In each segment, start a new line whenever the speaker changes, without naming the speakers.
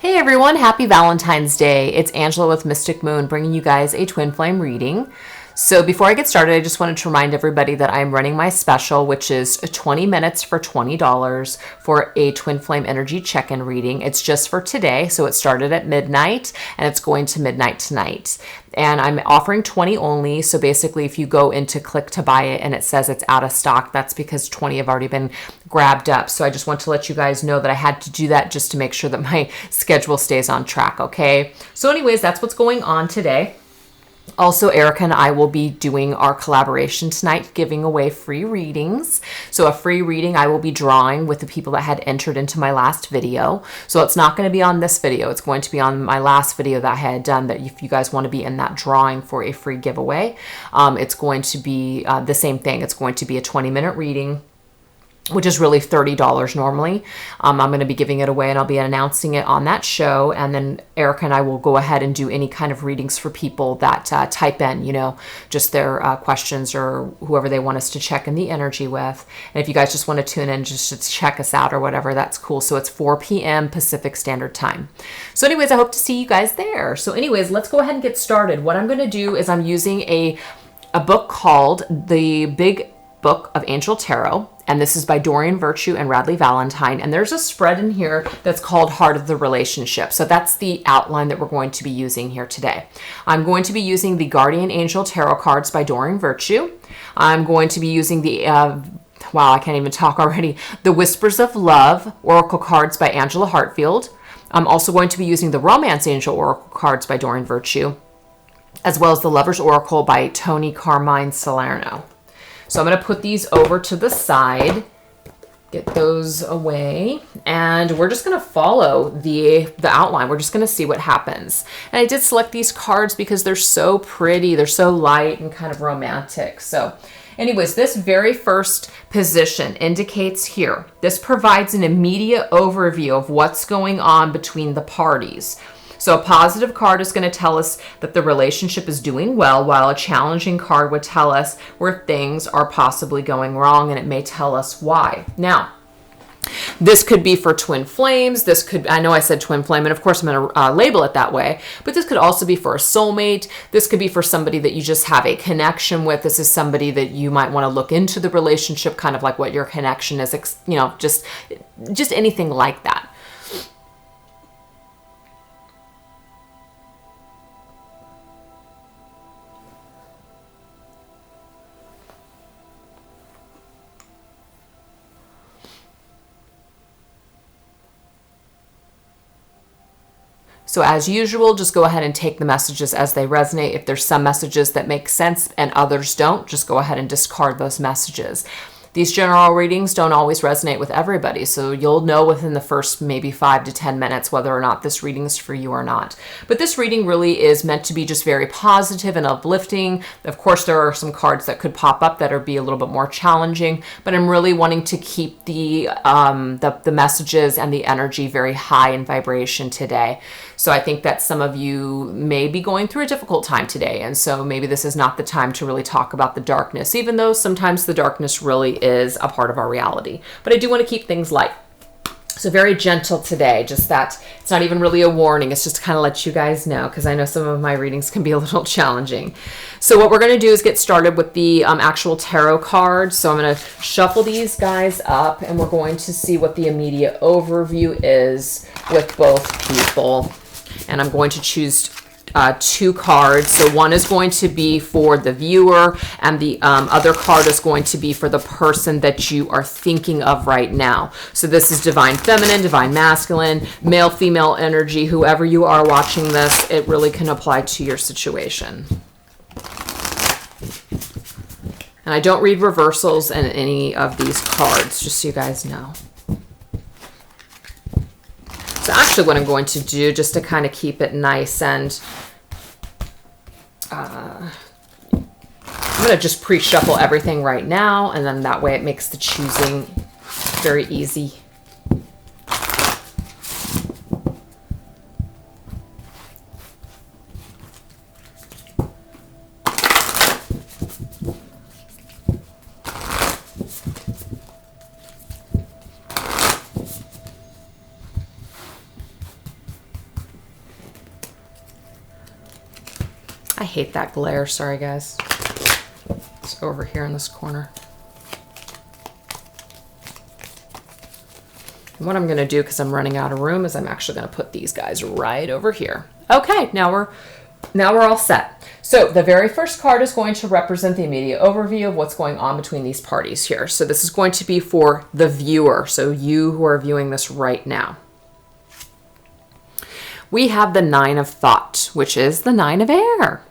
Hey everyone, happy Valentine's Day. It's Angela with Mystic Moon bringing you guys a twin flame reading. So before I get started, I just wanted to remind everybody that I'm running my special, which is 20 minutes for $20 for a twin flame energy check-in reading. It's just for today, so it started at midnight and it's going to midnight tonight. And I'm offering 20 only, so basically if you go into click to buy it and it says it's out of stock, that's because 20 have already been grabbed up. So I just want to let you guys know that I had to do that just to make sure that my schedule stays on track, okay? So anyways, that's what's going on today. Also, Erica and I will be doing our collaboration tonight, giving away free readings. So a free reading I will be drawing with the people that had entered into my last video. So it's not going to be on this video. It's going to be on my last video that I had done, that if you guys want to be in that drawing for a free giveaway, it's going to be the same thing. It's going to be a 20-minute reading, which is really $30 normally. I'm going to be giving it away and I'll be announcing it on that show. And then Erica and I will go ahead and do any kind of readings for people that type in, just their questions or whoever they want us to check in the energy with. And if you guys just want to tune in just to check us out or whatever, that's cool. So it's 4 p.m. Pacific Standard Time. So anyways, I hope to see you guys there. So anyways, let's go ahead and get started. What I'm going to do is I'm using a book called The Big Book of Angel Tarot. And this is by Doreen Virtue and Radleigh Valentine. And there's a spread in here that's called Heart of the Relationship. So that's the outline that we're going to be using here today. I'm going to be using the Guardian Angel Tarot cards by Doreen Virtue. I'm going to be using the, wow, I can't even talk already, the Whispers of Love Oracle cards by Angela Hartfield. I'm also going to be using the Romance Angel Oracle cards by Doreen Virtue, as well as the Lover's Oracle by Toni, Carmine, Salerno. So I'm going to put these over to the side, get those away, and we're just going to follow the outline. We're just going to see what happens. And I did select these cards because they're so pretty. They're so light and kind of romantic. So anyways, this very first position indicates here, this provides an immediate overview of what's going on between the parties. So a positive card is going to tell us that the relationship is doing well, while a challenging card would tell us where things are possibly going wrong, and it may tell us why. Now, this could be for twin flames. This could, I know I said twin flame, and of course I'm going to label it that way, but this could also be for a soulmate. This could be for somebody that you just have a connection with. This is somebody that you might want to look into the relationship, kind of like what your connection is, just anything like that. So as usual, just go ahead and take the messages as they resonate. If there's some messages that make sense and others don't, just go ahead and discard those messages. These general readings don't always resonate with everybody, so you'll know within the first maybe 5 to 10 minutes whether or not this reading is for you or not. But this reading really is meant to be just very positive and uplifting. Of course, there are some cards that could pop up that are be a little bit more challenging, but I'm really wanting to keep the messages and the energy very high in vibration today. So I think that some of you may be going through a difficult time today, and so maybe this is not the time to really talk about the darkness, even though sometimes the darkness really is a part of our reality. But I do want to keep things light. So very gentle today, just that it's not even really a warning. It's just to kind of let you guys know, because I know some of my readings can be a little challenging. So what we're going to do is get started with the actual tarot cards. So I'm going to shuffle these guys up, and we're going to see what the immediate overview is with both people. And I'm going to choose 2 cards. So one is going to be for the viewer, and the other card is going to be for the person that you are thinking of right now. So this is divine feminine, divine masculine, male, female energy, whoever you are watching this, it really can apply to your situation. And I don't read reversals in any of these cards, just so you guys know. So actually what I'm going to do, just to kind of keep it nice, and I'm going to just pre-shuffle everything right now, and then that way it makes the choosing very easy. I hate that glare. Sorry, guys. It's over here in this corner. And what I'm going to do, because I'm running out of room, is I'm actually going to put these guys right over here. Okay, now we're all set. So the very first card is going to represent the immediate overview of what's going on between these parties here. So this is going to be for the viewer, so you who are viewing this right now. We have the Nine of Thought, which is the Nine of Air.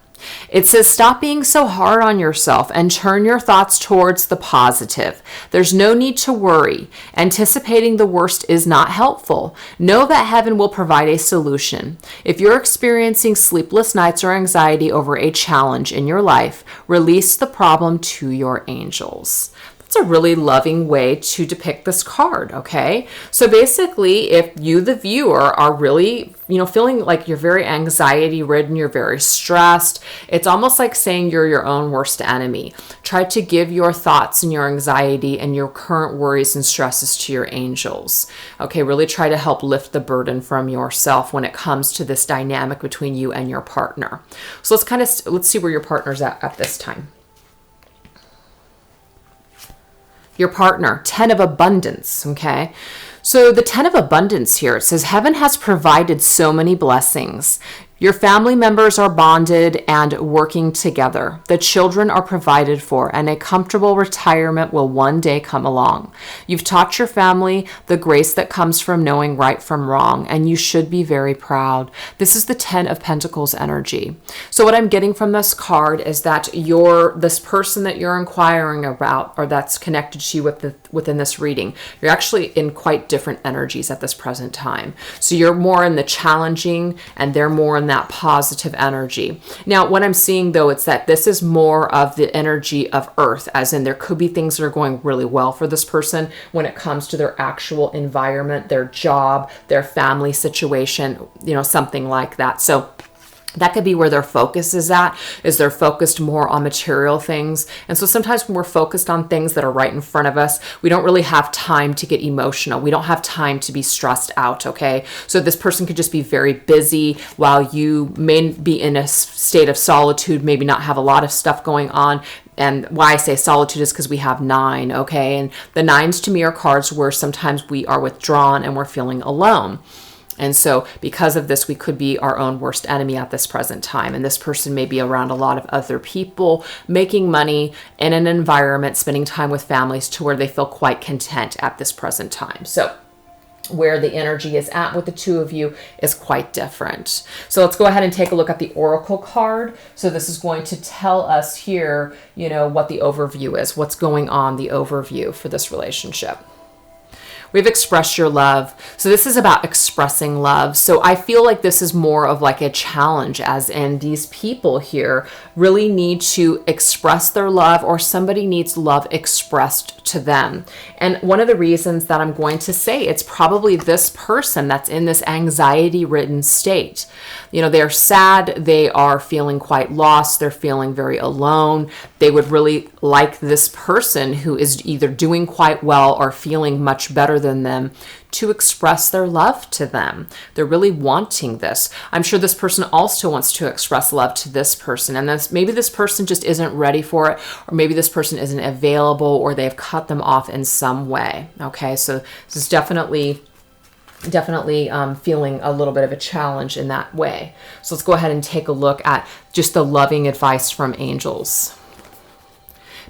It says, stop being so hard on yourself and turn your thoughts towards the positive. There's no need to worry. Anticipating the worst is not helpful. Know that heaven will provide a solution. If you're experiencing sleepless nights or anxiety over a challenge in your life, release the problem to your angels. It's a really loving way to depict this card, okay? So basically, if you, the viewer, are really, feeling like you're very anxiety ridden, you're very stressed, it's almost like saying you're your own worst enemy. Try to give your thoughts and your anxiety and your current worries and stresses to your angels. Okay, really try to help lift the burden from yourself when it comes to this dynamic between you and your partner. So let's see where your partner's at this time. Your partner, 10 of abundance, okay? So the 10 of abundance here, it says, heaven has provided so many blessings. Your family members are bonded and working together. The children are provided for, and a comfortable retirement will one day come along. You've taught your family the grace that comes from knowing right from wrong, and you should be very proud. This is the 10 of Pentacles energy. So what I'm getting from this card is that this person that you're inquiring about, or that's connected to you within this reading, you're actually in quite different energies at this present time. So you're more in the challenging, and they're more in that positive energy. Now, what I'm seeing though, it's that this is more of the energy of earth, as in there could be things that are going really well for this person when it comes to their actual environment, their job, their family situation, something like that. So that could be where their focus is at, is they're focused more on material things. And so sometimes when we're focused on things that are right in front of us, we don't really have time to get emotional. We don't have time to be stressed out, okay? So this person could just be very busy while you may be in a state of solitude, maybe not have a lot of stuff going on. And why I say solitude is because we have 9, okay? And the 9s to me are cards where sometimes we are withdrawn and we're feeling alone. And so because of this, we could be our own worst enemy at this present time. And this person may be around a lot of other people, making money in an environment, spending time with families to where they feel quite content at this present time. So where the energy is at with the two of you is quite different. So let's go ahead and take a look at the Oracle card. So this is going to tell us here, what the overview is, what's going on, the overview for this relationship. We've expressed your love. So this is about expressing love. So I feel like this is more of like a challenge, as in these people here really need to express their love, or somebody needs love expressed to them. And one of the reasons that I'm going to say it's probably this person that's in this anxiety-ridden state. They're sad. They are feeling quite lost. They're feeling very alone. They would really like this person who is either doing quite well or feeling much better than them to express their love to them. They're really wanting this. I'm sure this person also wants to express love to this person, and maybe this person just isn't ready for it, or maybe this person isn't available, or they've cut them off in some way. Okay, so this is definitely feeling a little bit of a challenge in that way. So let's go ahead and take a look at just the loving advice from angels.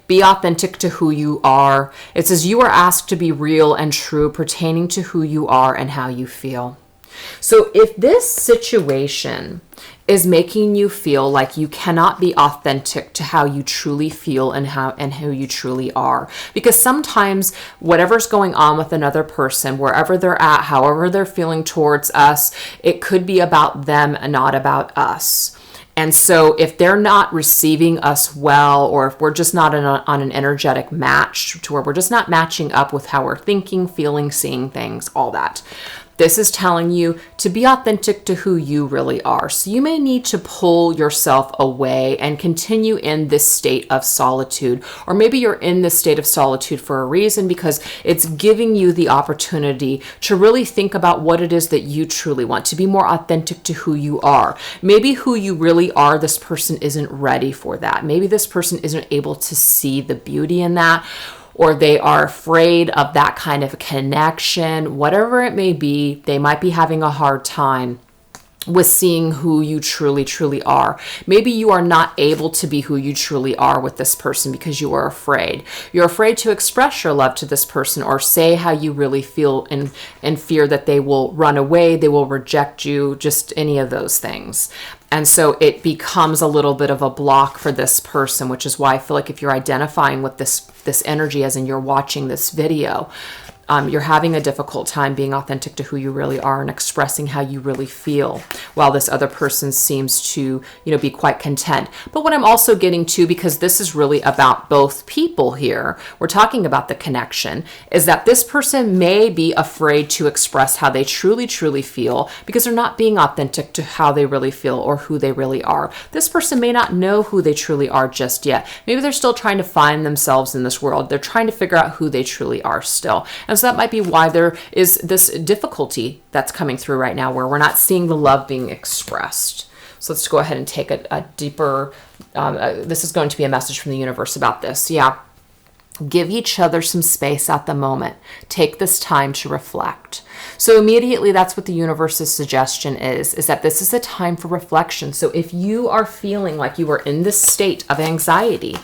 Be authentic to who you are. It says you are asked to be real and true pertaining to who you are and how you feel. So if this situation is making you feel like you cannot be authentic to how you truly feel and who you truly are, because sometimes whatever's going on with another person, wherever they're at, however they're feeling towards us, it could be about them and not about us. And so if they're not receiving us well, or if we're just not on an energetic match to where we're just not matching up with how we're thinking, feeling, seeing things, all that, This is telling you to be authentic to who you really are. So you may need to pull yourself away and continue in this state of solitude. Or maybe you're in this state of solitude for a reason, because it's giving you the opportunity to really think about what it is that you truly want, to be more authentic to who you are. Maybe who you really are, this person isn't ready for that. Maybe this person isn't able to see the beauty in that, or they are afraid of that kind of connection. Whatever it may be, they might be having a hard time with seeing who you truly, truly are. Maybe you are not able to be who you truly are with this person because you are afraid. You're afraid to express your love to this person or say how you really feel, in fear that they will run away, they will reject you, just any of those things. And so it becomes a little bit of a block for this person, which is why I feel like if you're identifying with this energy, as in you're watching this video, you're having a difficult time being authentic to who you really are and expressing how you really feel, while this other person seems to, be quite content. But what I'm also getting to, because this is really about both people here, we're talking about the connection, is that this person may be afraid to express how they truly, truly feel because they're not being authentic to how they really feel or who they really are. This person may not know who they truly are just yet. Maybe they're still trying to find themselves in this world. They're trying to figure out who they truly are still. And so that might be why there is this difficulty that's coming through right now, where we're not seeing the love being expressed. So let's go ahead and take a deeper, this is going to be a message from the universe about this. Yeah. Give each other some space at the moment. Take this time to reflect. So immediately that's what the universe's suggestion is that this is a time for reflection. So if you are feeling like you are in this state of anxiety,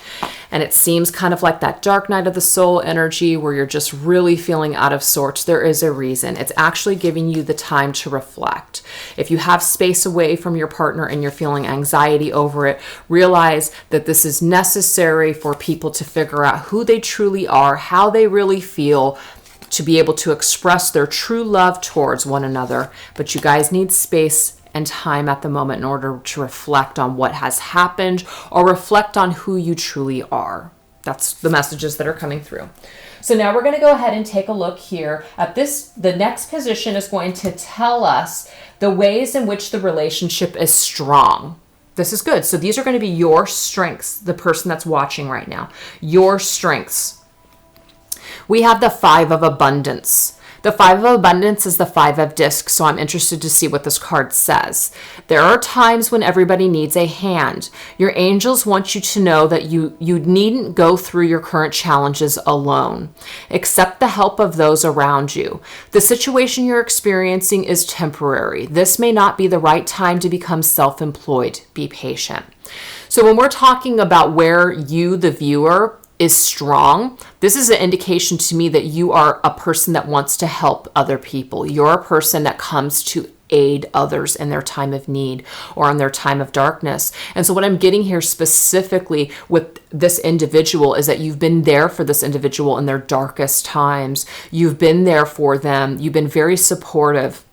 and it seems kind of like that dark night of the soul energy where you're just really feeling out of sorts, there is a reason. It's actually giving you the time to reflect. If you have space away from your partner and you're feeling anxiety over it, realize that this is necessary for people to figure out who they truly are, how they really feel, to be able to express their true love towards one another. But you guys need space and time at the moment in order to reflect on what has happened or reflect on who you truly are. That's the messages that are coming through. So now we're going to go ahead and take a look here at this. The next position is going to tell us the ways in which the relationship is strong. This is good. So these are going to be your strengths, the person that's watching right now, your strengths. We have the 5 of abundance. The 5 of abundance is the 5 of discs, so I'm interested to see what this card says. There are times when everybody needs a hand. Your angels want you to know that you needn't go through your current challenges alone. Accept the help of those around you. The situation you're experiencing is temporary. This may not be the right time to become self-employed. Be patient. So when we're talking about where you, the viewer, is strong, this is an indication to me that you are a person that wants to help other people. You're a person that comes to aid others in their time of need or in their time of darkness. And so what I'm getting here specifically with this individual is that you've been there for this individual in their darkest times. You've been there for them. You've been very supportive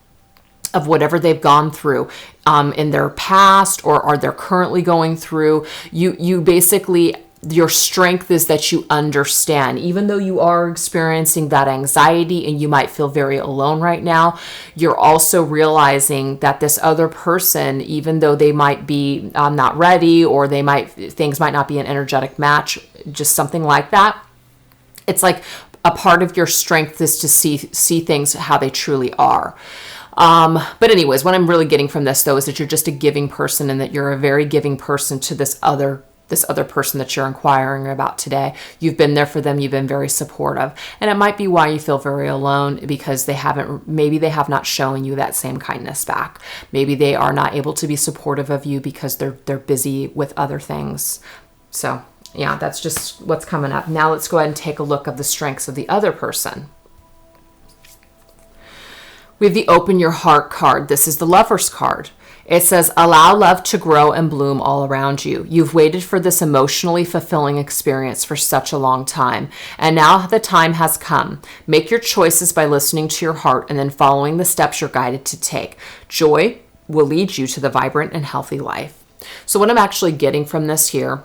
of whatever they've gone through in their past or are they're currently going through. You basically, your strength is that you understand, even though you are experiencing that anxiety and you might feel very alone right now, you're also realizing that this other person, even though they might be not ready or things might not be an energetic match, just something like that. It's like a part of your strength is to see things how they truly are. But anyways, what I'm really getting from this though is that you're just a giving person and that you're a very giving person to this other person that you're inquiring about today. You've been there for them. You've been very supportive. And it might be why you feel very alone, because maybe they have not shown you that same kindness back. Maybe they are not able to be supportive of you because they're busy with other things. So yeah, that's just what's coming up. Now let's go ahead and take a look at the strengths of the other person. We have the Open Your Heart card. This is the Lover's card. It says, allow love to grow and bloom all around you. You've waited for this emotionally fulfilling experience for such a long time, and now the time has come. Make your choices by listening to your heart and then following the steps you're guided to take. Joy will lead you to the vibrant and healthy life. So what I'm actually getting from this here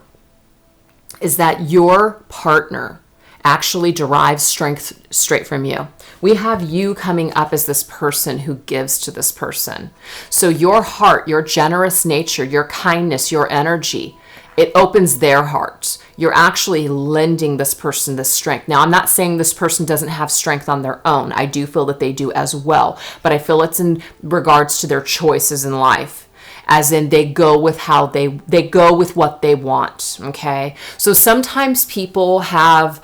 is that your partner actually derives strength straight from you. We have you coming up as this person who gives to this person. So your heart, your generous nature, your kindness, your energy, it opens their hearts. You're actually lending this person this strength. Now, I'm not saying this person doesn't have strength on their own. I do feel that they do as well. But I feel it's in regards to their choices in life. As in they go with how they go with what they want. Okay. So sometimes people have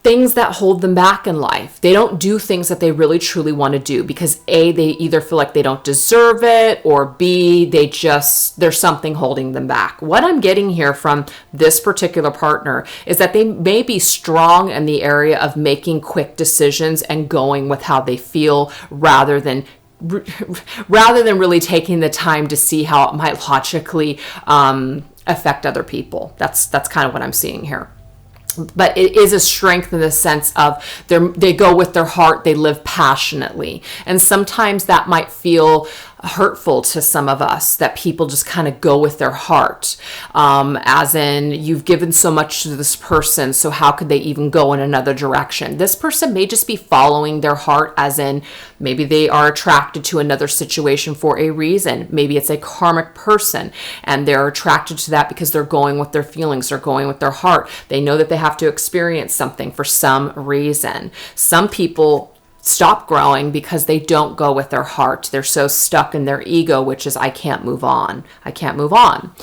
things that hold them back in life. They don't do things that they really truly want to do because A, they either feel like they don't deserve it, or B, there's something holding them back. What I'm getting here from this particular partner is that they may be strong in the area of making quick decisions and going with how they feel rather than really taking the time to see how it might logically affect other people. That's kind of what I'm seeing here. But it is a strength in the sense of they go with their heart, they live passionately. And sometimes that might feel hurtful to some of us, that people just kind of go with their heart. As in, you've given so much to this person, so how could they even go in another direction? This person may just be following their heart, as in maybe they are attracted to another situation for a reason. Maybe it's a karmic person and they're attracted to that because they're going with their feelings, they're going with their heart. They know that they have to experience something for some reason. Some people stop growing because they don't go with their heart. They're so stuck in their ego, which is, I can't move on. I can't move on.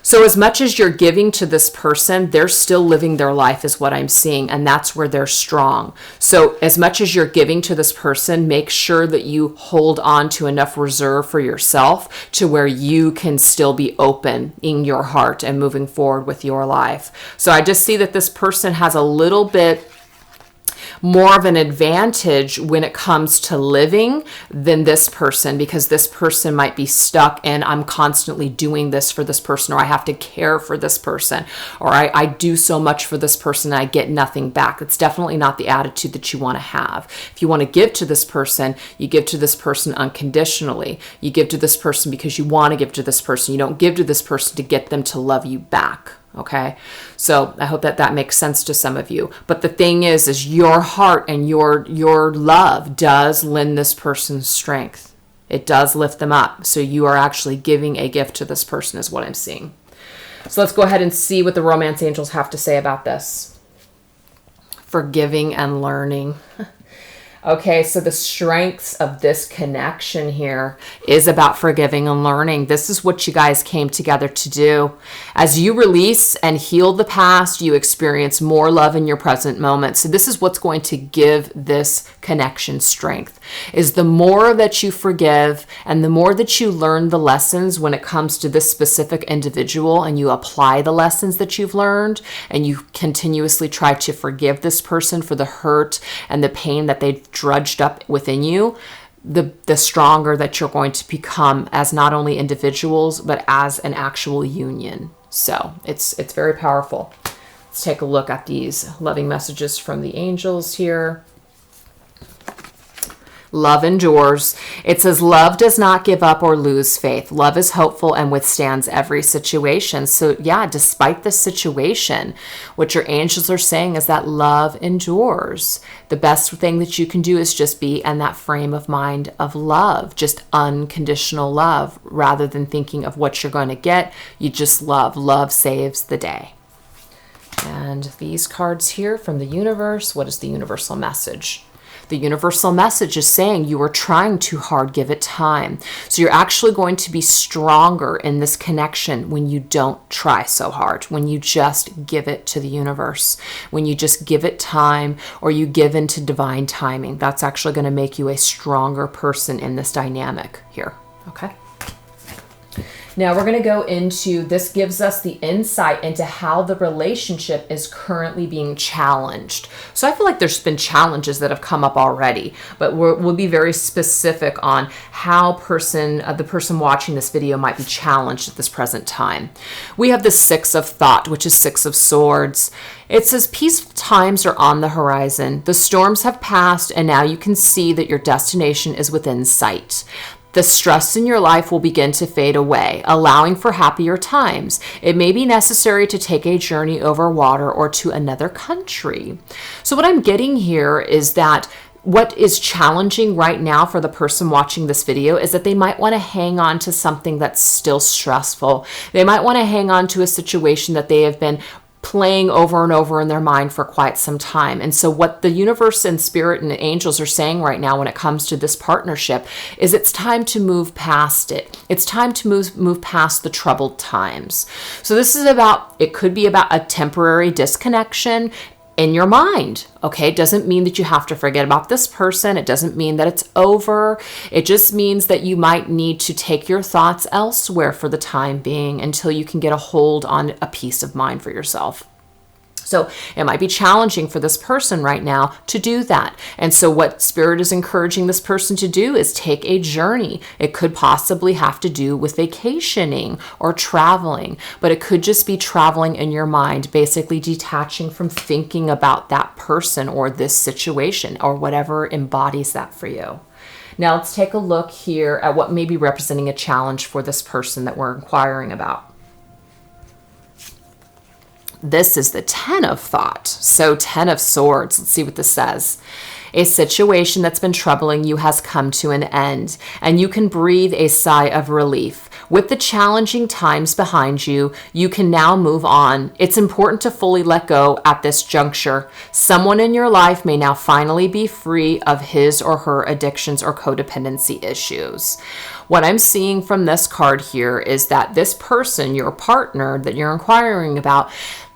So as much as you're giving to this person, they're still living their life is what I'm seeing. And that's where they're strong. So as much as you're giving to this person, make sure that you hold on to enough reserve for yourself to where you can still be open in your heart and moving forward with your life. So I just see that this person has a little bit more of an advantage when it comes to living than this person, because this person might be stuck and I'm constantly doing this for this person, or I have to care for this person, or I do so much for this person and I get nothing back. It's definitely not the attitude that you want to have. If you want to give to this person, you give to this person unconditionally. You give to this person because you want to give to this person. You don't give to this person to get them to love you back. Okay. So I hope that makes sense to some of you. But the thing is your heart and your love does lend this person strength. It does lift them up. So you are actually giving a gift to this person is what I'm seeing. So let's go ahead and see what the romance angels have to say about this. Forgiving and learning. Okay, so the strengths of this connection here is about forgiving and learning. This is what you guys came together to do. As you release and heal the past, you experience more love in your present moment. So this is what's going to give this connection strength, is the more that you forgive and the more that you learn the lessons when it comes to this specific individual, and you apply the lessons that you've learned and you continuously try to forgive this person for the hurt and the pain that they've drudged up within you, the stronger that you're going to become as not only individuals, but as an actual union. So it's very powerful. Let's take a look at these loving messages from the angels here. Love endures. It says, love does not give up or lose faith. Love is hopeful and withstands every situation. So yeah, despite the situation, what your angels are saying is that love endures. The best thing that you can do is just be in that frame of mind of love, just unconditional love, rather than thinking of what you're going to get. You just love. Love saves the day. And these cards here from the universe, what is the universal message? The universal message is saying you are trying too hard, give it time. So you're actually going to be stronger in this connection when you don't try so hard, when you just give it to the universe, when you just give it time, or you give into divine timing. That's actually going to make you a stronger person in this dynamic here. Okay. Now we're going to go into, this gives us the insight into how the relationship is currently being challenged. So I feel like there's been challenges that have come up already, but we'll be very specific on how the person watching this video might be challenged at this present time. We have the Six of Thought, which is Six of Swords. It says peaceful times are on the horizon. The storms have passed, and now you can see that your destination is within sight. The stress in your life will begin to fade away, allowing for happier times. It may be necessary to take a journey over water or to another country. So what I'm getting here is that what is challenging right now for the person watching this video is that they might want to hang on to something that's still stressful. They might want to hang on to a situation that they have been playing over and over in their mind for quite some time. And so what the universe and spirit and angels are saying right now when it comes to this partnership is it's time to move past it. It's time to move past the troubled times. So this is about, it could be about a temporary disconnection in your mind. Okay, it doesn't mean that you have to forget about this person. It doesn't mean that it's over. It just means that you might need to take your thoughts elsewhere for the time being until you can get a hold on a peace of mind for yourself. So it might be challenging for this person right now to do that. And so what Spirit is encouraging this person to do is take a journey. It could possibly have to do with vacationing or traveling, but it could just be traveling in your mind, basically detaching from thinking about that person or this situation or whatever embodies that for you. Now let's take a look here at what may be representing a challenge for this person that we're inquiring about. This is the 10 of thought. So 10 of swords. Let's see what this says. A situation that's been troubling you has come to an end, and you can breathe a sigh of relief. With the challenging times behind you, you can now move on. It's important to fully let go at this juncture. Someone in your life may now finally be free of his or her addictions or codependency issues. What I'm seeing from this card here is that this person, your partner that you're inquiring about,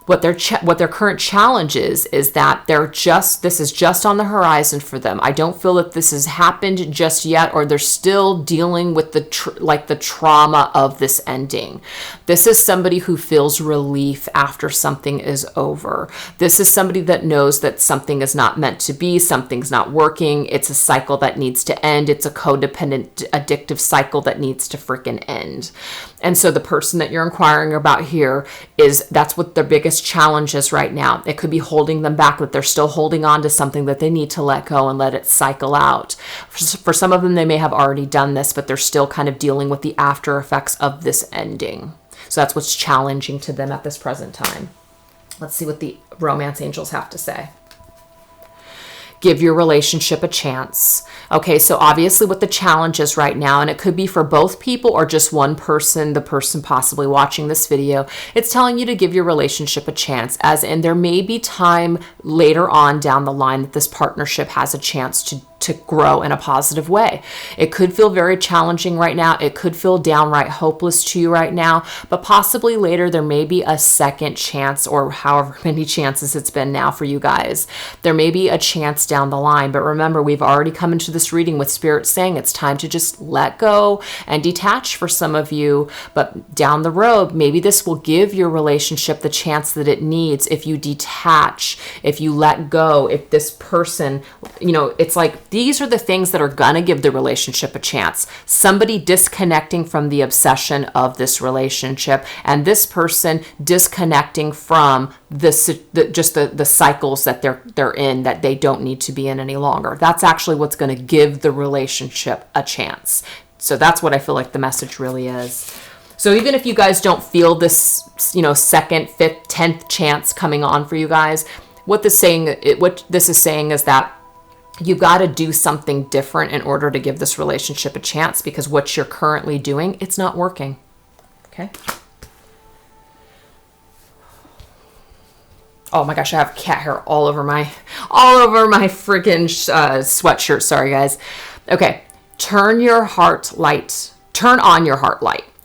what their current challenge is that this is just on the horizon for them. I don't feel that this has happened just yet, or they're still dealing with the trauma of this ending. This is somebody who feels relief after something is over. This is somebody that knows that something is not meant to be, something's not working. It's a cycle that needs to end. It's a codependent, addictive cycle that needs to freaking end. And so the person that you're inquiring about here that's what their biggest challenge is right now. It could be holding them back, that they're still holding on to something that they need to let go and let it cycle out. For some of them, they may have already done this, but they're still kind of dealing with the after effects of this ending. So that's what's challenging to them at this present time. Let's see what the romance angels have to say. Give your relationship a chance. Okay, so obviously what the challenge is right now, and it could be for both people or just one person, the person possibly watching this video, it's telling you to give your relationship a chance, as in there may be time later on down the line that this partnership has a chance to grow in a positive way. It could feel very challenging right now. It could feel downright hopeless to you right now, but possibly later there may be a second chance, or however many chances it's been now for you guys. There may be a chance down the line, but remember, we've already come into this reading with Spirit saying it's time to just let go and detach for some of you, but down the road, maybe this will give your relationship the chance that it needs if you detach, if you let go, if this person, it's like these are the things that are going to give the relationship a chance. Somebody disconnecting from the obsession of this relationship, and this person disconnecting from the cycles that they're in, that they don't need to be in any longer. That's actually what's going to give the relationship a chance. So that's what I feel like the message really is. So even if you guys don't feel this, second, fifth, 10th chance coming on for you guys, what this is saying is that you've got to do something different in order to give this relationship a chance, because what you're currently doing, it's not working. Okay. Oh my gosh, I have cat hair all over my freaking sweatshirt. Sorry, guys. Okay. Turn on your heart light.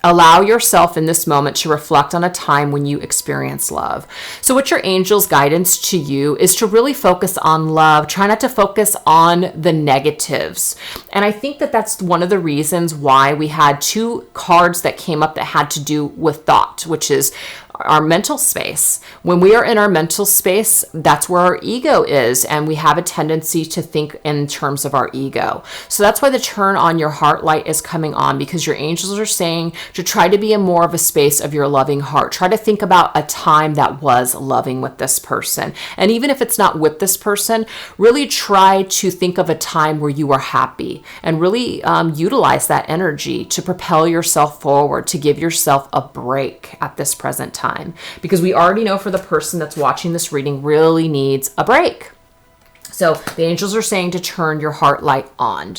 Allow yourself in this moment to reflect on a time when you experience love. So what your angel's guidance to you is to really focus on love. Try not to focus on the negatives. And I think that that's one of the reasons why we had two cards that came up that had to do with thought, which is our mental space. When we are in our mental space, that's where our ego is, and we have a tendency to think in terms of our ego. So that's why the turn on your heart light is coming on, because your angels are saying to try to be in more of a space of your loving heart. Try to think about a time that was loving with this person. And even if it's not with this person, really try to think of a time where you were happy, and really utilize that energy to propel yourself forward, to give yourself a break at this present time, because we already know for the person that's watching this reading really needs a break. So the angels are saying to turn your heart light on.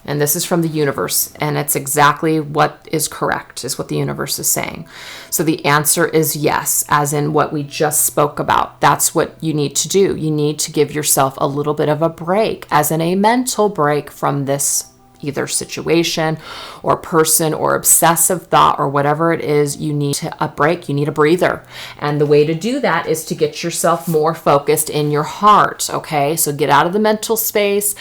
And this is from the universe, and it's exactly what is correct, is what the universe is saying. So the answer is yes, as in what we just spoke about. That's what you need to do. You need to give yourself a little bit of a break, as in a mental break from this either situation or person or obsessive thought or whatever it is. You need a break. You need a breather. And the way to do that is to get yourself more focused in your heart. Okay, so get out of the mental space.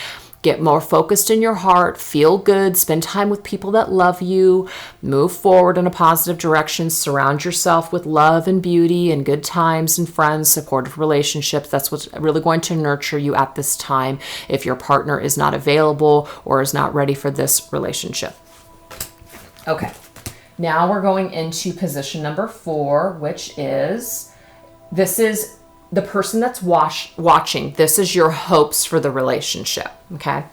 Get more focused in your heart, feel good, spend time with people that love you, move forward in a positive direction, surround yourself with love and beauty and good times and friends, supportive relationships. That's what's really going to nurture you at this time if your partner is not available or is not ready for this relationship. Okay, now we're going into position number 4, which is, this is the person that's watching. This is your hopes for the relationship, okay?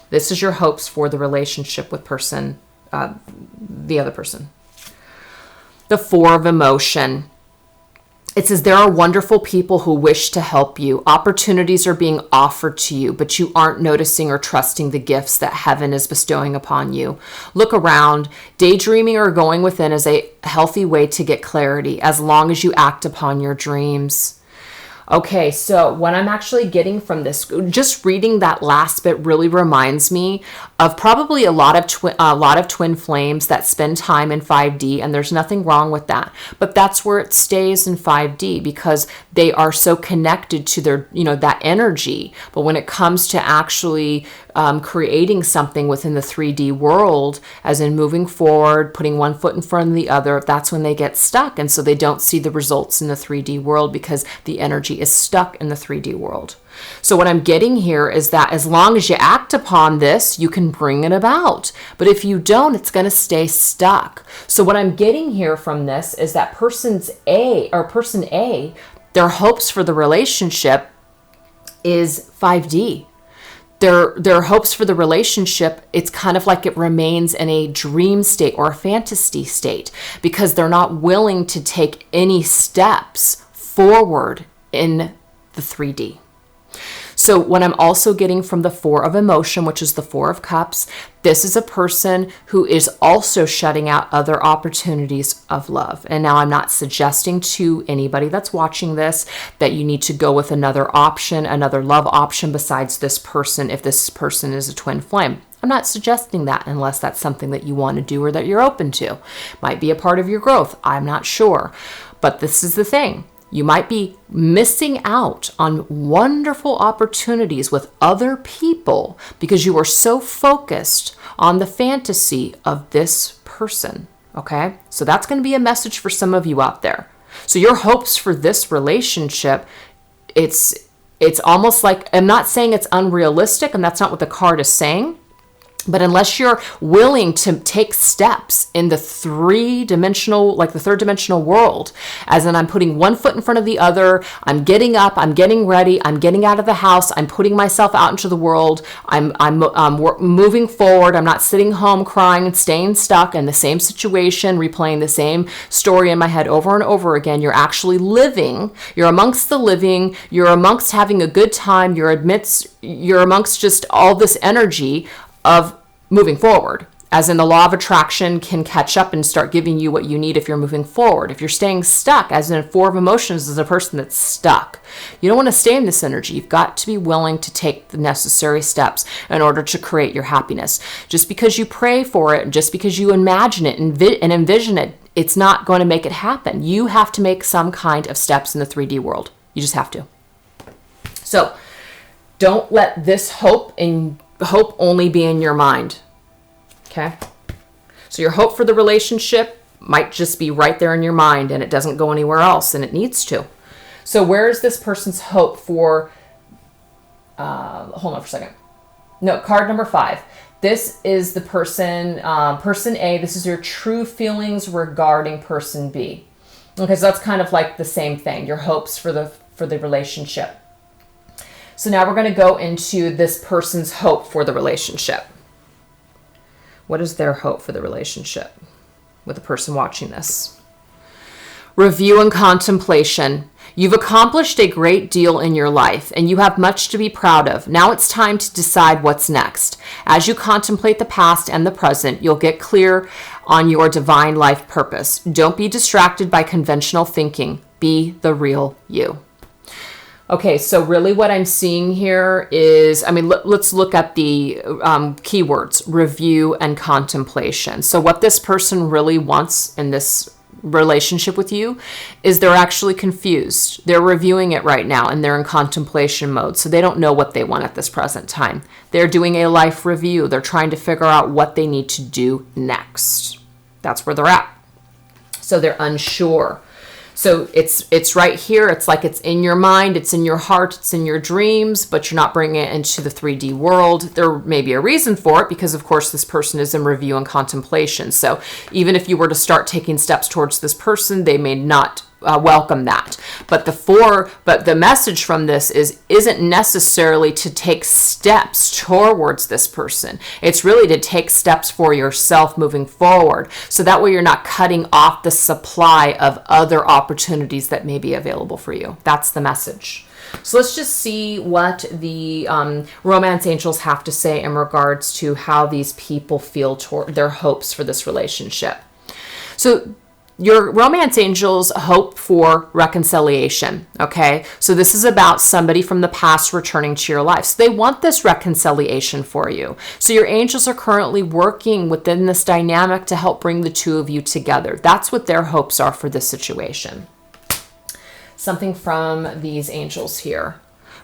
This is your hopes for the relationship with the other person. The 4 of emotion. It says, there are wonderful people who wish to help you. Opportunities are being offered to you, but you aren't noticing or trusting the gifts that heaven is bestowing upon you. Look around. Daydreaming or going within is a healthy way to get clarity, as long as you act upon your dreams. Okay, so what I'm actually getting from this, just reading that last bit really reminds me of probably a lot of twin flames that spend time in 5D, and there's nothing wrong with that. But that's where it stays in 5D, because they are so connected to their, that energy. But when it comes to actually creating something within the 3D world, as in moving forward, putting one foot in front of the other, that's when they get stuck. And so they don't see the results in the 3D world because the energy is stuck in the 3D world. So what I'm getting here is that as long as you act upon this, you can bring it about. But if you don't, it's going to stay stuck. So what I'm getting here from this is that person A, their hopes for the relationship is 5D. Their hopes for the relationship, it's kind of like it remains in a dream state or a fantasy state, because they're not willing to take any steps forward in the 3D. So what I'm also getting from the 4 of emotion, which is the 4 of cups, this is a person who is also shutting out other opportunities of love. And now I'm not suggesting to anybody that's watching this that you need to go with another option, another love option besides this person if this person is a twin flame. I'm not suggesting that unless that's something that you want to do or that you're open to. Might be a part of your growth. I'm not sure. But this is the thing. You might be missing out on wonderful opportunities with other people because you are so focused on the fantasy of this person, okay? So that's going to be a message for some of you out there. So your hopes for this relationship, it's almost like, I'm not saying it's unrealistic, and that's not what the card is saying. But unless you're willing to take steps in the 3-dimensional, like the 3rd-dimensional world, as in I'm putting one foot in front of the other, I'm getting up, I'm getting ready, I'm getting out of the house, I'm putting myself out into the world, I'm moving forward, I'm not sitting home crying and staying stuck in the same situation, replaying the same story in my head over and over again. You're actually living, you're amongst the living, you're amongst having a good time, you're amongst just all this energy of moving forward, as in the law of attraction can catch up and start giving you what you need if you're moving forward. If you're staying stuck, as in 4 of emotions is a person that's stuck. You don't want to stay in this energy. You've got to be willing to take the necessary steps in order to create your happiness. Just because you pray for it, just because you imagine it and envision it, it's not going to make it happen. You have to make some kind of steps in the 3D world. You just have to. So don't let this hope only be in your mind. Okay? So your hope for the relationship might just be right there in your mind and it doesn't go anywhere else, and it needs to. So where is this person's hope for, hold on for a second. No, card number 5. This is the person, person A. This is your true feelings regarding person B. Okay, so that's kind of like the same thing, your hopes for the relationship. So now we're going to go into this person's hope for the relationship. What is their hope for the relationship with the person watching this? Review and contemplation. You've accomplished a great deal in your life and you have much to be proud of. Now it's time to decide what's next. As you contemplate the past and the present, you'll get clear on your divine life purpose. Don't be distracted by conventional thinking. Be the real you. Okay, so really what I'm seeing here is, let's look at the keywords, review and contemplation. So what this person really wants in this relationship with you is they're actually confused. They're reviewing it right now and they're in contemplation mode. So they don't know what they want at this present time. They're doing a life review. They're trying to figure out what they need to do next. That's where they're at. So they're unsure. So it's right here. It's like it's in your mind, it's in your heart, it's in your dreams, but you're not bringing it into the 3D world. There may be a reason for it because, of course, this person is in review and contemplation. So even if you were to start taking steps towards this person, they may not welcome that. But the message from this isn't necessarily to take steps towards this person. It's really to take steps for yourself moving forward. So that way you're not cutting off the supply of other opportunities that may be available for you. That's the message. So let's just see what the romance angels have to say in regards to how these people feel toward their hopes for this relationship. So your romance angels hope for reconciliation, okay? So this is about somebody from the past returning to your life. So they want this reconciliation for you. So your angels are currently working within this dynamic to help bring the two of you together. That's what their hopes are for this situation. Something from these angels here.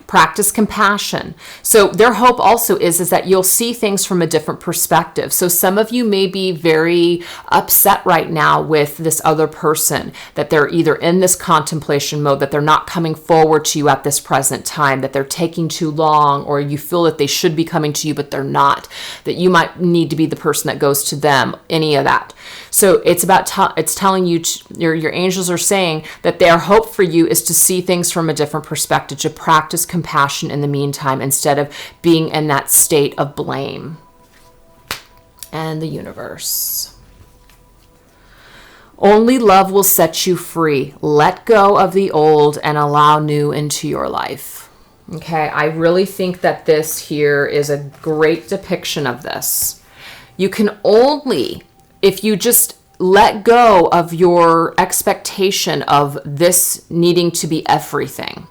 Practice compassion. So their hope also is that you'll see things from a different perspective. So some of you may be very upset right now with this other person, that they're either in this contemplation mode, that they're not coming forward to you at this present time, that they're taking too long, or you feel that they should be coming to you, but they're not, that you might need to be the person that goes to them, any of that. So it's about it's telling you, your angels are saying that their hope for you is to see things from a different perspective, to practice compassion in the meantime instead of being in that state of blame. And the universe. Only love will set you free. Let go of the old and allow new into your life. Okay, I really think that this here is a great depiction of this. You can only, if you just let go of your expectation of this needing to be everything,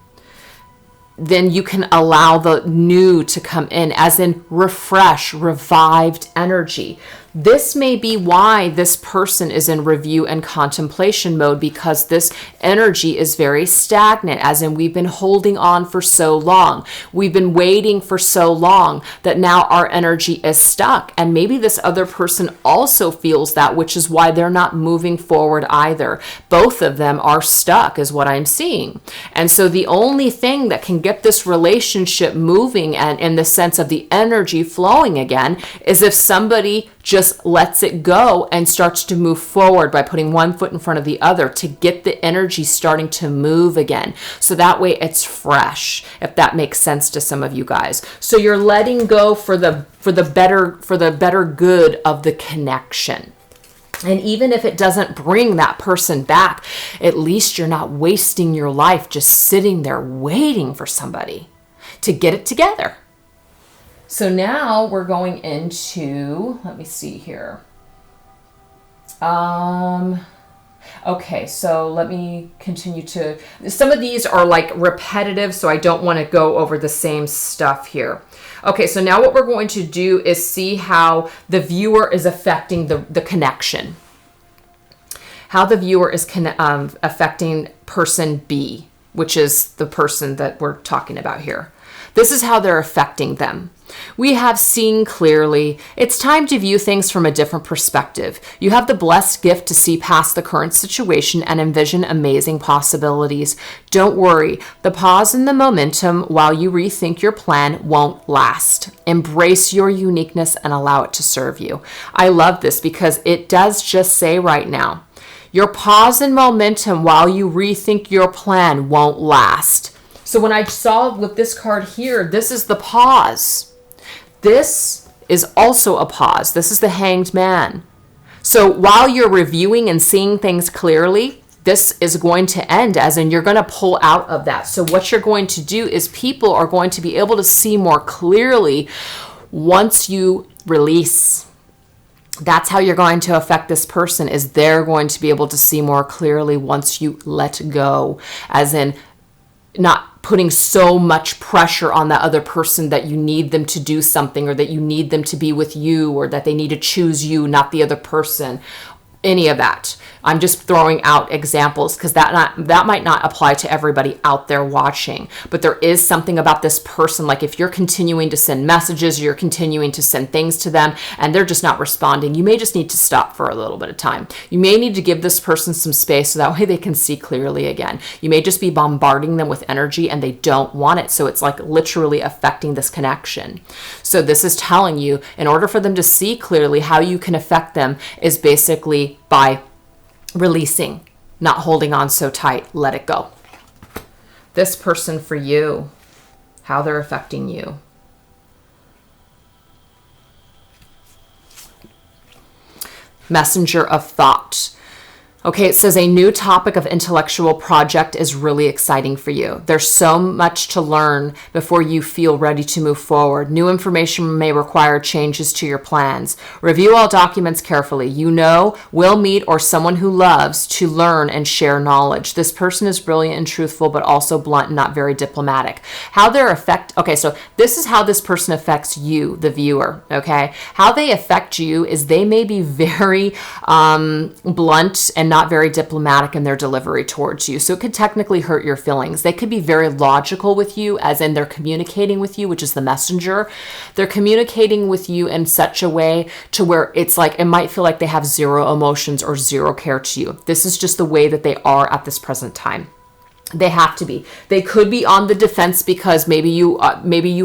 then you can allow the new to come in, as in refresh, revived energy. This may be why this person is in review and contemplation mode, because this energy is very stagnant, as in we've been holding on for so long. We've been waiting for so long that now our energy is stuck. And maybe this other person also feels that, which is why they're not moving forward either. Both of them are stuck is what I'm seeing. And so the only thing that can get this relationship moving and in the sense of the energy flowing again is if somebody just lets it go and starts to move forward by putting one foot in front of the other to get the energy starting to move again. So that way it's fresh, if that makes sense to some of you guys. So you're letting go for the better good of the connection. And even if it doesn't bring that person back, at least you're not wasting your life just sitting there waiting for somebody to get it together. So now we're going into, let me see here. Okay, so let me continue to, some of these are like repetitive, so I don't want to go over the same stuff here. Okay, so now what we're going to do is see how the viewer is affecting the connection. How the viewer is affecting person B, which is the person that we're talking about here. This is how they're affecting them. We have seen clearly. It's time to view things from a different perspective. You have the blessed gift to see past the current situation and envision amazing possibilities. Don't worry, the pause and the momentum while you rethink your plan won't last. Embrace your uniqueness and allow it to serve you. I love this because it does just say right now, your pause and momentum while you rethink your plan won't last. So when I saw with this card here, this is the pause. This is also a pause. This is the Hanged Man. So while you're reviewing and seeing things clearly, this is going to end, as in you're going to pull out of that. So what you're going to do is people are going to be able to see more clearly once you release. That's how you're going to affect this person, is they're going to be able to see more clearly once you let go, as in not putting so much pressure on the other person that you need them to do something, or that you need them to be with you, or that they need to choose you, not the other person. Any of that. I'm just throwing out examples because that might not apply to everybody out there watching. But there is something about this person, like if you're continuing to send messages, you're continuing to send things to them, and they're just not responding, you may just need to stop for a little bit of time. You may need to give this person some space so that way they can see clearly again. You may just be bombarding them with energy and they don't want it. So it's like literally affecting this connection. So this is telling you, in order for them to see clearly, how you can affect them is basically by releasing, not holding on so tight. Let it go. This person for you, how they're affecting you. Messenger of thought. Okay, it says a new topic of intellectual project is really exciting for you. There's so much to learn before you feel ready to move forward. New information may require changes to your plans. Review all documents carefully. You know, will meet or someone who loves to learn and share knowledge. This person is brilliant and truthful, but also blunt and not very diplomatic. How their effect, okay, so this is how this person affects you, the viewer, okay? How they affect you is they may be very blunt and not very diplomatic in their delivery towards you. So it could technically hurt your feelings. They could be very logical with you, as in they're communicating with you, which is the messenger. They're communicating with you in such a way to where it's like, it might feel like they have zero emotions or zero care to you. This is just the way that they are at this present time. They have to be. They could be on the defense because maybe you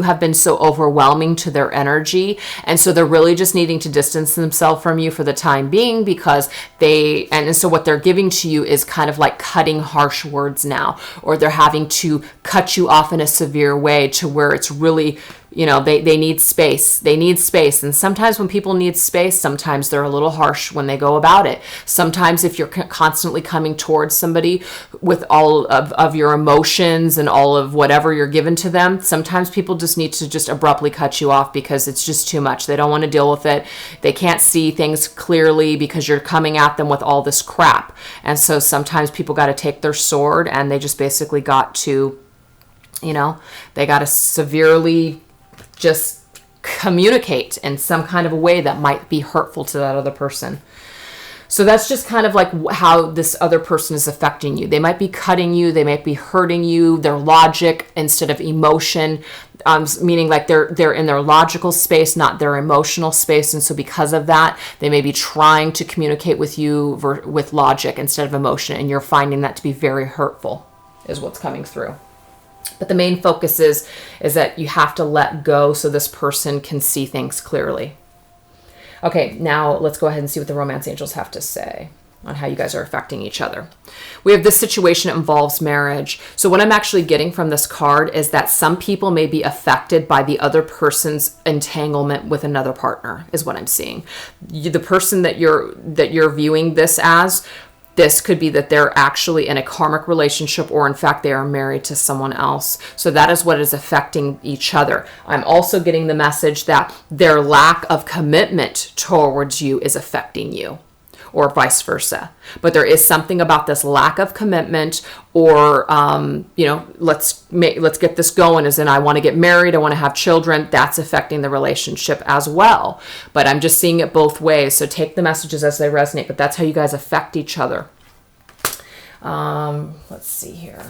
have been so overwhelming to their energy, and so they're really just needing to distance themselves from you for the time being, because so what they're giving to you is kind of like cutting harsh words now, or they're having to cut you off in a severe way to where it's really, you know, they need space. They need space. And sometimes when people need space, sometimes they're a little harsh when they go about it. Sometimes if you're constantly coming towards somebody with all of your emotions and all of whatever you're given to them, sometimes people just need to just abruptly cut you off because it's just too much. They don't want to deal with it. They can't see things clearly because you're coming at them with all this crap. And so sometimes people got to take their sword, and they just basically got to, you know, they got to severely just communicate in some kind of a way that might be hurtful to that other person. So that's just kind of like how this other person is affecting you. They might be cutting you. They might be hurting you. Their logic instead of emotion, meaning like they're in their logical space, not their emotional space. And so because of that, they may be trying to communicate with you with logic instead of emotion. And you're finding that to be very hurtful, is what's coming through. But the main focus is that you have to let go so this person can see things clearly. Okay, now let's go ahead and see what the romance angels have to say on how you guys are affecting each other. We have this situation that involves marriage. So what I'm actually getting from this card is that some people may be affected by the other person's entanglement with another partner, is what I'm seeing. The person that you're viewing this as, this could be that they're actually in a karmic relationship, or in fact, they are married to someone else. So that is what is affecting each other. I'm also getting the message that their lack of commitment towards you is affecting you, or vice versa. But there is something about this lack of commitment, or, let's get this going, as in I want to get married, I want to have children. That's affecting the relationship as well. But I'm just seeing it both ways. So take the messages as they resonate, but that's how you guys affect each other. Let's see here.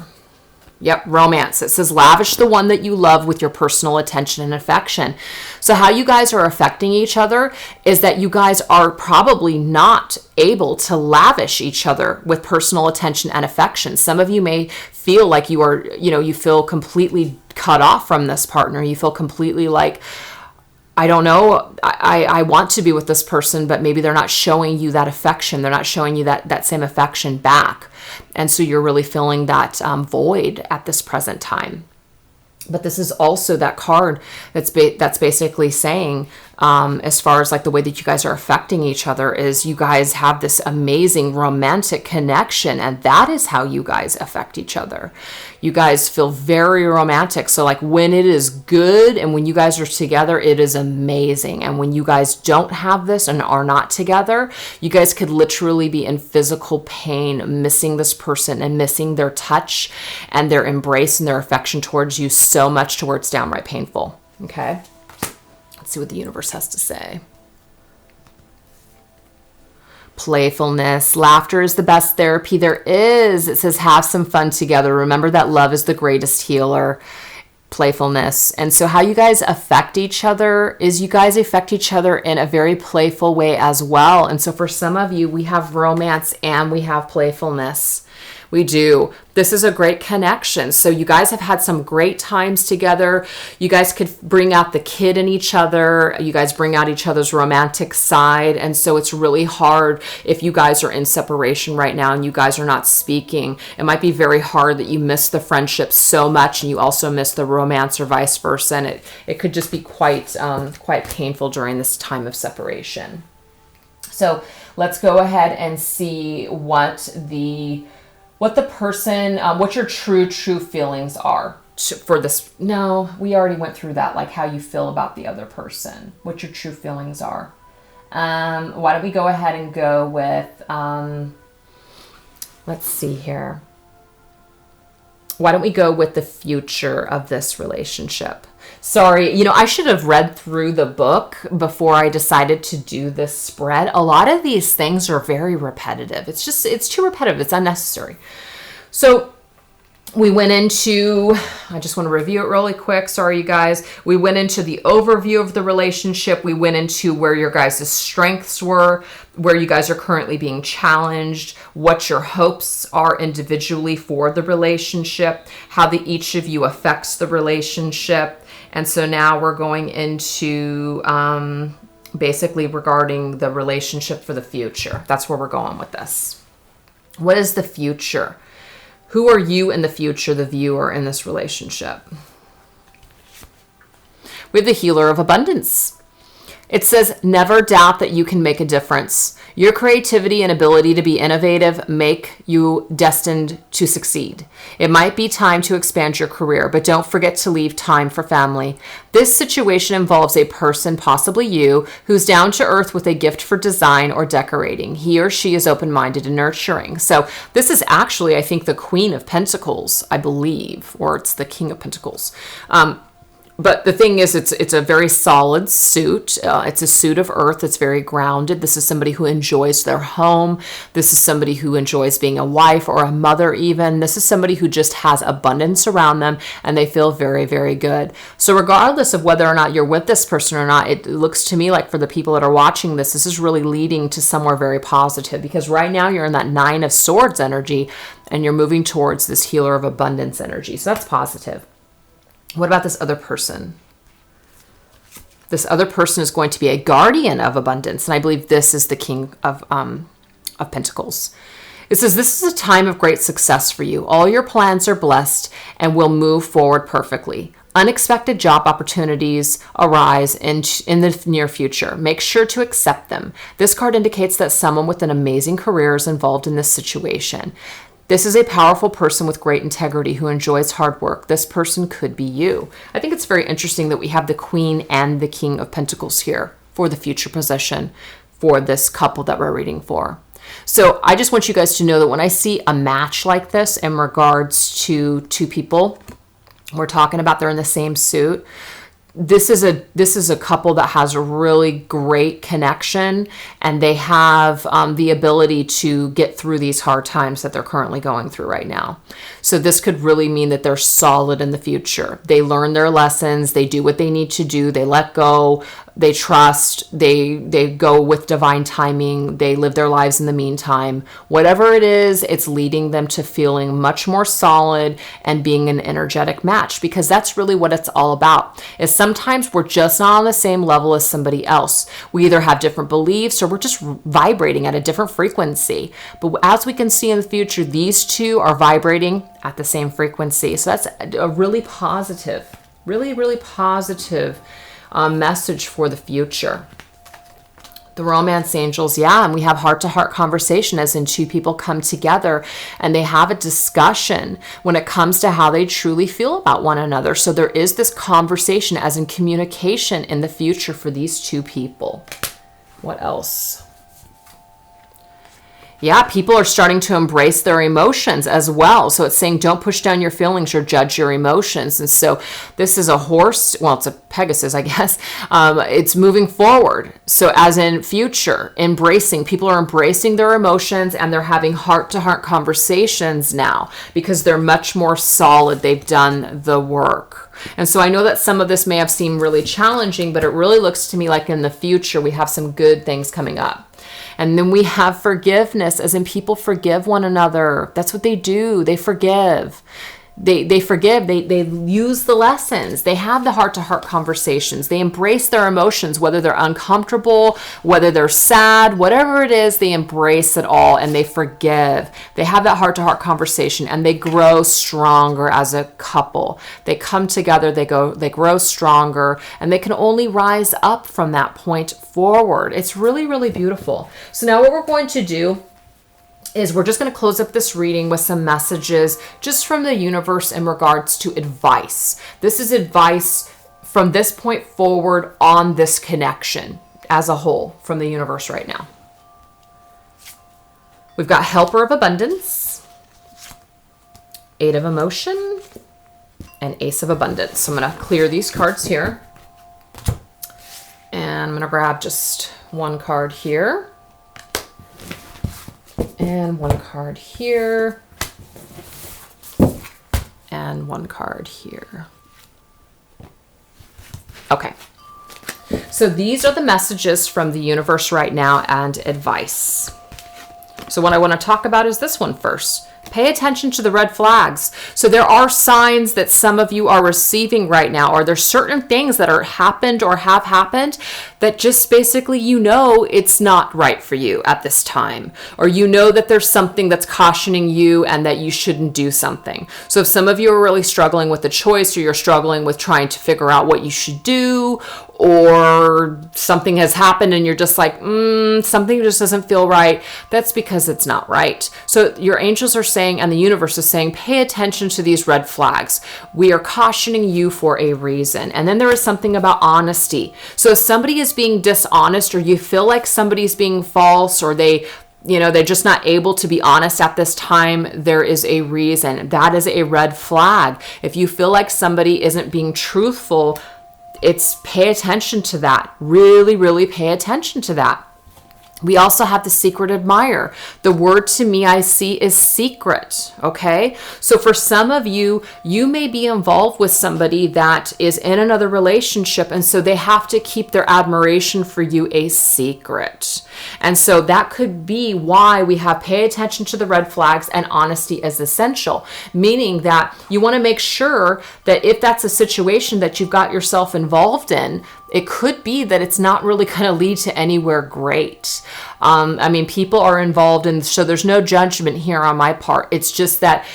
Yep, romance. It says lavish the one that you love with your personal attention and affection. So how you guys are affecting each other is that you guys are probably not able to lavish each other with personal attention and affection. Some of you may feel like you are, you feel completely cut off from this partner. You feel completely like, I don't know, I want to be with this person, but maybe they're not showing you that affection. They're not showing you that same affection back. And so you're really feeling that void at this present time. But this is also that card that's basically saying, as far as like the way that you guys are affecting each other, is you guys have this amazing romantic connection, and that is how you guys affect each other. You guys feel very romantic. So like when it is good and when you guys are together, it is amazing. And when you guys don't have this and are not together, you guys could literally be in physical pain, missing this person and missing their touch and their embrace and their affection towards you so much to where it's downright painful. Okay. Let's see what the universe has to say. Playfulness. Laughter is the best therapy there is. It says have some fun together. Remember that love is the greatest healer. Playfulness. And so how you guys affect each other is you guys affect each other in a very playful way as well. And so for some of you, we have romance and we have playfulness. We do. This is a great connection. So you guys have had some great times together. You guys could bring out the kid in each other. You guys bring out each other's romantic side. And so it's really hard if you guys are in separation right now and you guys are not speaking. It might be very hard that you miss the friendship so much and you also miss the romance or vice versa. And it could just be quite painful during this time of separation. So let's go ahead and see what your true feelings are for this. No, we already went through that, like how you feel about the other person, what your true feelings are. Why don't we go ahead and go with, let's see here. Why don't we go with the future of this relationship? Sorry, I should have read through the book before I decided to do this spread. A lot of these things are very repetitive. It's too repetitive. It's unnecessary. So we went into, I just want to review it really quick. Sorry, you guys. We went into the overview of the relationship. We went into where your guys' strengths were, where you guys are currently being challenged, what your hopes are individually for the relationship, how each of you affects the relationship. And so now we're going into basically regarding the relationship for the future. That's where we're going with this. What is the future? Who are you in the future, the viewer in this relationship? We have the healer of abundance. It says, never doubt that you can make a difference. Your creativity and ability to be innovative make you destined to succeed. It might be time to expand your career, but don't forget to leave time for family. This situation involves a person, possibly you, who's down to earth with a gift for design or decorating. He or she is open-minded and nurturing. So this is actually, I think, the Queen of Pentacles, I believe, or it's the King of Pentacles. But the thing is, it's a very solid suit. It's a suit of earth. It's very grounded. This is somebody who enjoys their home. This is somebody who enjoys being a wife or a mother even. This is somebody who just has abundance around them and they feel very, very good. So regardless of whether or not you're with this person or not, it looks to me like for the people that are watching this, this is really leading to somewhere very positive, because right now you're in that 9 of Swords energy and you're moving towards this healer of abundance energy. So that's positive. What about this other person? This other person is going to be a guardian of abundance. And I believe this is the King of Pentacles. It says, this is a time of great success for you. All your plans are blessed and will move forward perfectly. Unexpected job opportunities arise in the near future. Make sure to accept them. This card indicates that someone with an amazing career is involved in this situation. This is a powerful person with great integrity who enjoys hard work. This person could be you. I think it's very interesting that we have the Queen and the King of Pentacles here for the future position for this couple that we're reading for. So I just want you guys to know that when I see a match like this in regards to two people, we're talking about they're in the same suit, this is a couple that has a really great connection, and they have the ability to get through these hard times that they're currently going through right now. So this could really mean that they're solid in the future. They learn their lessons, they do what they need to do, they let go, they trust, they go with divine timing, they live their lives in the meantime. Whatever it is, it's leading them to feeling much more solid and being an energetic match, because that's really what it's all about. Is sometimes we're just not on the same level as somebody else. We either have different beliefs or we're just vibrating at a different frequency. But as we can see in the future, these two are vibrating at the same frequency. So that's a really positive, really positive message for the future. The romance angels, yeah, and we have heart-to-heart conversation, as in two people come together and they have a discussion when it comes to how they truly feel about one another. So there is this conversation, as in communication, in the future for these two people. What else? Yeah, people are starting to embrace their emotions as well. So it's saying don't push down your feelings or judge your emotions. And so this is a horse. Well, it's a Pegasus, I guess. It's moving forward. So as in future, embracing. People are embracing their emotions, and they're having heart-to-heart conversations now because they're much more solid. They've done the work. And so I know that some of this may have seemed really challenging, but it really looks to me like in the future we have some good things coming up. And then we have forgiveness, as in people forgive one another. That's what they do. They forgive. They forgive. They use the lessons. They have the heart-to-heart conversations. They embrace their emotions, whether they're uncomfortable, whether they're sad, whatever it is, they embrace it all and they forgive. They have that heart-to-heart conversation and they grow stronger as a couple. They come together, they grow stronger, and they can only rise up from that point forward. It's really beautiful. So now what we're going to do is we're just going to close up this reading with some messages just from the universe in regards to advice. This is advice from this point forward on this connection as a whole from the universe right now. We've got Helper of Abundance, Eight of Emotion, and Ace of Abundance. So I'm going to clear these cards here. And I'm going to grab just one card here. And one card here. And one card here. Okay. So these are the messages from the universe right now and advice. So what I want to talk about is this one first. Pay attention to the red flags. So there are signs that some of you are receiving right now, or there's certain things that are happened or have happened that just basically it's not right for you at this time, or that there's something that's cautioning you and that you shouldn't do something. So if some of you are really struggling with the choice, or you're struggling with trying to figure out what you should do, or something has happened and you're just like, something just doesn't feel right, that's because it's not right. So your angels are saying, and the universe is saying, pay attention to these red flags. We are cautioning you for a reason. And then there is something about honesty. So if somebody is being dishonest, or you feel like somebody's being false, or they're just not able to be honest at this time, there is a reason. That is a red flag. If you feel like somebody isn't being truthful, it's pay attention to that. Really pay attention to that. We also have the secret admirer. The word to me I see is secret, okay? So for some of you, you may be involved with somebody that is in another relationship, and so they have to keep their admiration for you a secret. And so that could be why we have pay attention to the red flags and honesty is essential, meaning that you want to make sure that if that's a situation that you've got yourself involved in, it could be that it's not really going to lead to anywhere great. People are involved, and so there's no judgment here on my part. It's just that,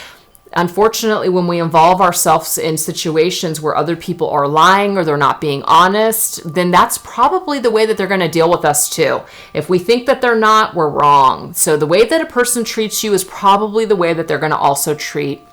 unfortunately, when we involve ourselves in situations where other people are lying or they're not being honest, then that's probably the way that they're going to deal with us too. If we think that they're not, we're wrong. So the way that a person treats you is probably the way that they're going to also treat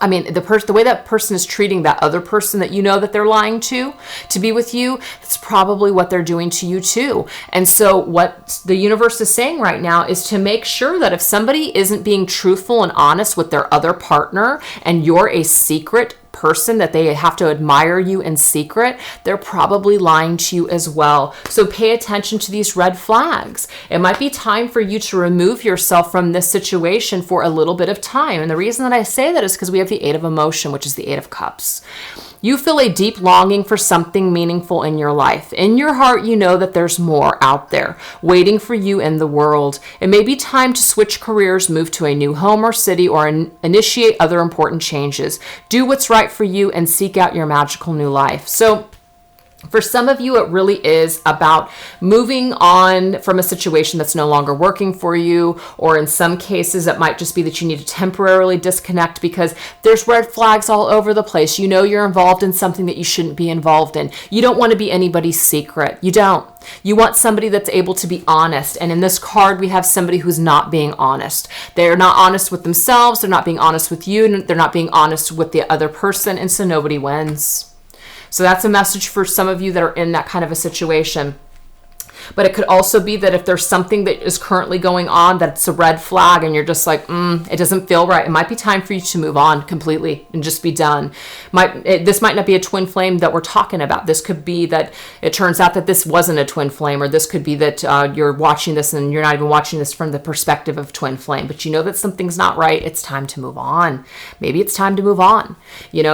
the way that person is treating that other person that that they're lying to be with you, that's probably what they're doing to you too. And so what the universe is saying right now is to make sure that if somebody isn't being truthful and honest with their other partner, and you're a secret person, that they have to admire you in secret, they're probably lying to you as well. So pay attention to these red flags. It might be time for you to remove yourself from this situation for a little bit of time. And the reason that I say that is because we have the Eight of Emotion, which is the Eight of Cups. You feel a deep longing for something meaningful in your life. In your heart, you know that there's more out there waiting for you in the world. It may be time to switch careers, move to a new home or city, or initiate other important changes. Do what's right for you and seek out your magical new life. So for some of you, it really is about moving on from a situation that's no longer working for you, or in some cases, it might just be that you need to temporarily disconnect because there's red flags all over the place. You know you're involved in something that you shouldn't be involved in. You don't want to be anybody's secret. You don't. You want somebody that's able to be honest. And in this card, we have somebody who's not being honest. They're not honest with themselves. They're not being honest with you. And they're not being honest with the other person. And so nobody wins. So that's a message for some of you that are in that kind of a situation. But it could also be that if there's something that is currently going on that's a red flag and you're just like, it doesn't feel right, it might be time for you to move on completely and just be done. This might not be a twin flame that we're talking about. This could be that it turns out that this wasn't a twin flame, or this could be that you're watching this and you're not even watching this from the perspective of twin flame, but you know that something's not right. It's time to move on. Maybe it's time to move on,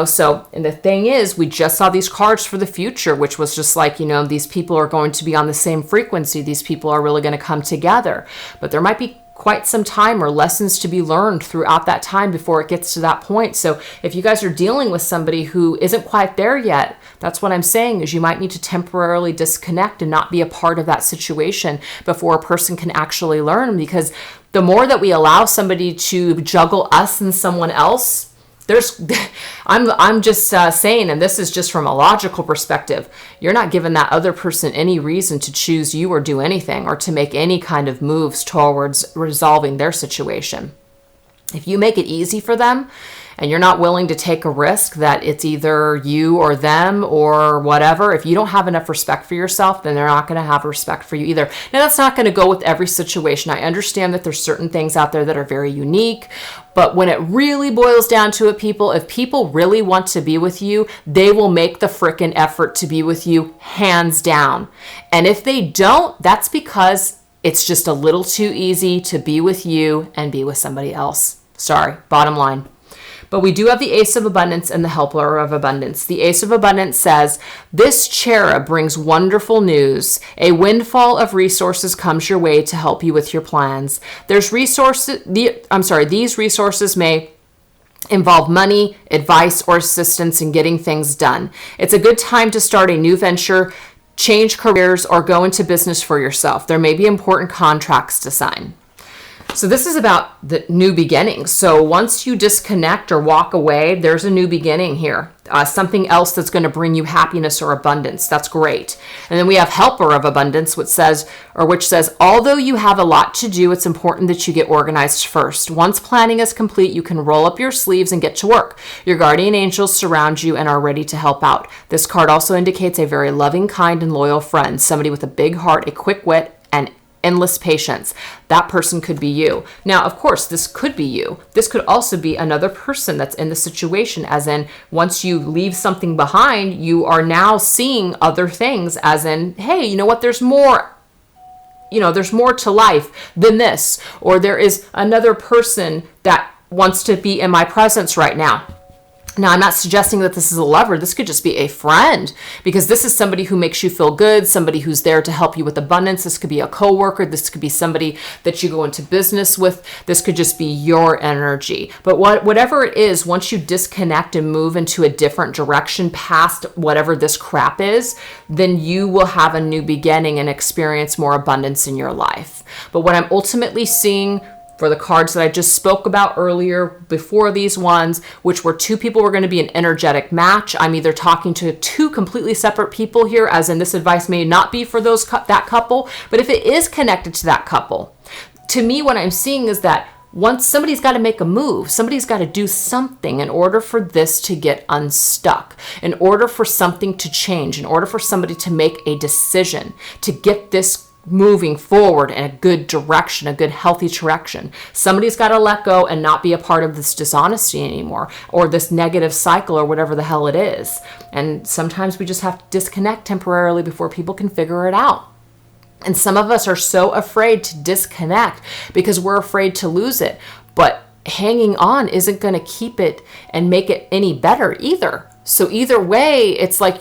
so, and the thing is, we just saw these cards for the future, which was just like, these people are going to be on the same frequency. These people are really going to come together, but there might be quite some time or lessons to be learned throughout that time before it gets to that point. So if you guys are dealing with somebody who isn't quite there yet, that's what I'm saying is you might need to temporarily disconnect and not be a part of that situation before a person can actually learn, because the more that we allow somebody to juggle us and someone else, I'm just saying, and this is just from a logical perspective, you're not giving that other person any reason to choose you or do anything or to make any kind of moves towards resolving their situation. If you make it easy for them and you're not willing to take a risk that it's either you or them or whatever, if you don't have enough respect for yourself, then they're not going to have respect for you either. Now, that's not going to go with every situation. I understand that there's certain things out there that are very unique, but when it really boils down to it, people, if people really want to be with you, they will make the frickin' effort to be with you, hands down. And if they don't, that's because it's just a little too easy to be with you and be with somebody else. Sorry, bottom line. But we do have the Ace of Abundance and the Helper of Abundance. The Ace of Abundance says, this cherub brings wonderful news. A windfall of resources comes your way to help you with your plans. These resources may involve money, advice, or assistance in getting things done. It's a good time to start a new venture, change careers, or go into business for yourself. There may be important contracts to sign. So this is about the new beginnings. So once you disconnect or walk away, there's a new beginning here. Something else that's going to bring you happiness or abundance. That's great. And then we have Helper of Abundance, which says, although you have a lot to do, it's important that you get organized first. Once planning is complete, you can roll up your sleeves and get to work. Your guardian angels surround you and are ready to help out. This card also indicates a very loving, kind, and loyal friend, somebody with a big heart, a quick wit, and endless patience. That person could be you. Now, of course, this could be you. This could also be another person that's in the situation, as in once you leave something behind, you are now seeing other things, as in, hey, you know what, there's more. There's more to life than this. Or there is another person that wants to be in my presence right now. Now, I'm not suggesting that this is a lover. This could just be a friend, because this is somebody who makes you feel good, somebody who's there to help you with abundance. This could be a coworker. This could be somebody that you go into business with. This could just be your energy. But whatever it is, once you disconnect and move into a different direction past whatever this crap is, then you will have a new beginning and experience more abundance in your life. But what I'm ultimately seeing for the cards that I just spoke about earlier before these ones, which were two people were going to be an energetic match. I'm either talking to two completely separate people here, as in this advice may not be for that couple, but if it is connected to that couple, to me, what I'm seeing is that once somebody's got to make a move, somebody's got to do something in order for this to get unstuck, in order for something to change, in order for somebody to make a decision, to get this moving forward in a good direction, a good healthy direction. Somebody's got to let go and not be a part of this dishonesty anymore, or this negative cycle, or whatever the hell it is. And sometimes we just have to disconnect temporarily before people can figure it out. And some of us are so afraid to disconnect because we're afraid to lose it. But hanging on isn't going to keep it and make it any better either. So either way, it's like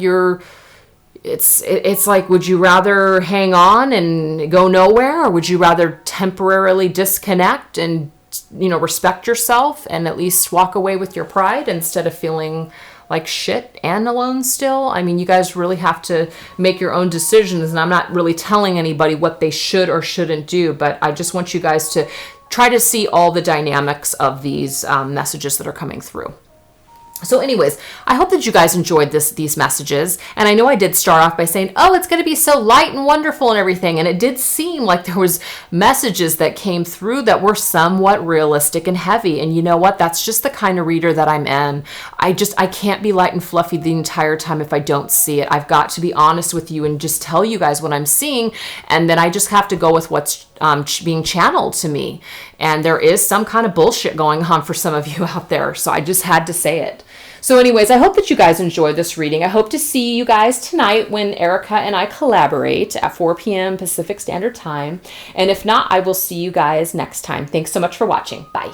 it's like, would you rather hang on and go nowhere, or would you rather temporarily disconnect and, respect yourself and at least walk away with your pride instead of feeling like shit and alone still? I mean, you guys really have to make your own decisions, and I'm not really telling anybody what they should or shouldn't do, but I just want you guys to try to see all the dynamics of these messages that are coming through. So anyways, I hope that you guys enjoyed these messages. And I know I did start off by saying, oh, it's going to be so light and wonderful and everything. And it did seem like there was messages that came through that were somewhat realistic and heavy. And you know what? That's just the kind of reader that I'm in. I can't be light and fluffy the entire time if I don't see it. I've got to be honest with you and just tell you guys what I'm seeing. And then I just have to go with what's being channeled to me. And there is some kind of bullshit going on for some of you out there. So I just had to say it. So anyways, I hope that you guys enjoyed this reading. I hope to see you guys tonight when Erica and I collaborate at 4 p.m. Pacific Standard Time. And if not, I will see you guys next time. Thanks so much for watching. Bye.